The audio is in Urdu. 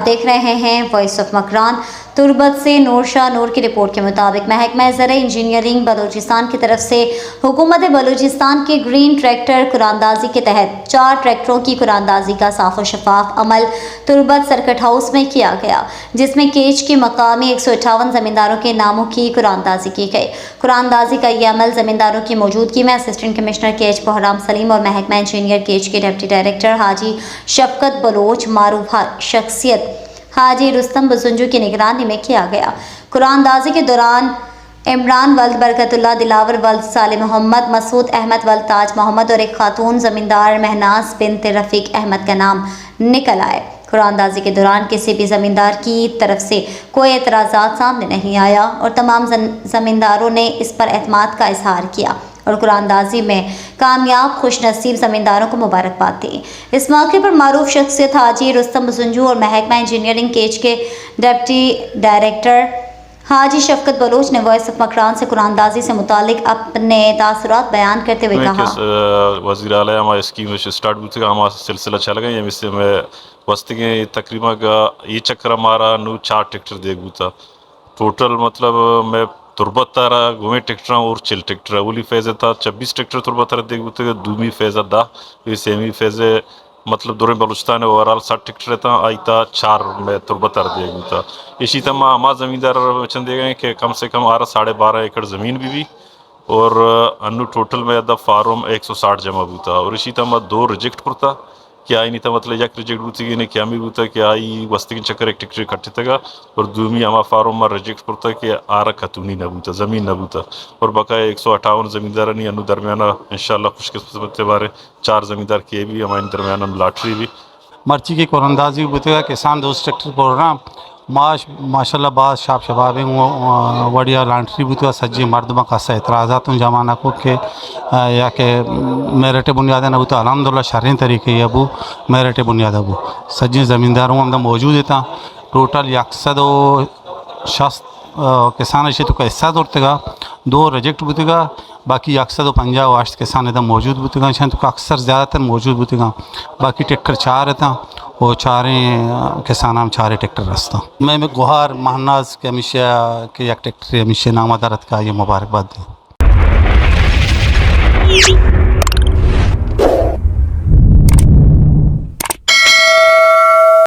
دیکھ رہے ہیں وائس آف مکران۔ تربت سے نور شاہ نور کی رپورٹ کے مطابق محکمہ زرعی انجینئرنگ بلوچستان کی طرف سے حکومت بلوچستان کے گرین ٹریکٹر قراردادی کے تحت 4 ٹریکٹروں کی قراردادی کا صاف و شفاف عمل تربت سرکٹ ہاؤس میں کیا گیا، جس میں کیچ کے مقامی 158 زمینداروں کے ناموں کی قراردادی کی گئی۔ قراردادی کا یہ عمل زمینداروں کی موجودگی میں اسسٹنٹ کمشنر کیچ بہرام سلیم اور محکمہ انجینئر کیچ کے ڈپٹی ڈائریکٹر حاجی شفقت بلوچ، معروف شخصیت حاجی رستم بزنجو کی نگرانی میں کیا گیا۔ قراردادی کے دوران عمران ولد برکت اللہ، دلاور ولد صالح محمد، مسعود احمد ولد تاج محمد اور ایک خاتون زمیندار مہناز بنت رفیق احمد کا نام نکل آئے۔ قراردادی کے دوران کسی بھی زمیندار کی طرف سے کوئی اعتراضات سامنے نہیں آیا اور تمام زمینداروں نے اس پر اعتماد کا اظہار کیا اور قراردادی میں کامیاب خوش نصیب زمینداروں کو مبارکباد دی۔ اس موقع پر معروف شخصیت حاجی رستم بزنجو اور محکمہ انجینئرنگ کیچ کے ڈپٹی ڈائریکٹر حاجی شفقت بلوچ نے وائس آف مکران سے قراردادی سے متعلق اپنے تاثرات بیان کرتے ہوئے کہا: وزیر اعلیٰ ہمارا اسکیم اسٹارٹ ہوتی ہے، ہمارا سلسلہ چل گیا ہے، اس سے میں وسط کے تقریباً یہ چکر ہمارا 4 ٹریکٹر دیکھ ہوتا ٹوٹل، مطلب میں تربت تارا گھومے ٹریکٹر اور چل ٹریکٹر اولی فیز تھا 26 ٹریکٹر تربت تارا دیکھ ہوتے، دومی فیز 10 سیمی فیز مطلب دوریں بلوچستان اوورال 60 ٹریکٹر تھا آئیتا 4 میں تربت تارا دیکھ ہوتا۔ اسی طرح ہمارا زمیندار چند دے گئے کہ کم سے کم 12.5 ایکڑ زمین بھی اور انو ٹوٹل میں دا فارم 160 جمع ہوتا اور اسی طرح 2 ریجیکٹ کرتا کیا آئی نہیں تھا، مطلب یک ریجیکٹ ہوتی گئی کیا بھی ہوتا کہ آئی وسط کے چکر ایک ٹکٹر کٹے تھا اور دومی ہما فارم میں ریجیکٹ کرتا کہ آرہ خطونی نہ ہوتا زمین نہ ہوتا اور بقایا 158 زمیندارانی انو درمیانہ انشاءاللہ خوش قسمت بارے 4 زمیندار کیے بھی ہمارے درمیانہ لاٹری بھی مرچی کی قراردادی بوتے گا کسان دوست ٹریکٹر پروگرام ماشاءاللہ بعض شاب شبابیں وڑیا لانٹری بوتے گا سجی مردمہ کا اعتراضات جمانہ کو کہ یا کہ میرٹ بنیادہ نہ ہوتا الحمدللہ شرعی طریقے یہ ابو میرٹ بنیادہ ابو سجی زمینداروں ہم موجود تھا ٹوٹل 160 کسان اشے تو کا حصہ دوڑتے گا 2 ریجیکٹ بوتے گا باقی 150 کسان ادھر موجود بوتے گا تو اکثر زیادہ تر موجود بوتے گا باقی ٹریکٹر 4 تھا وہ 4 کسان ہم 4 ٹریکٹر رستا میں گوہار مہناز کے ہمیشہ کہ یک ٹریکٹر ہمیشہ نامہ دارت کا یہ مبارکباد دی۔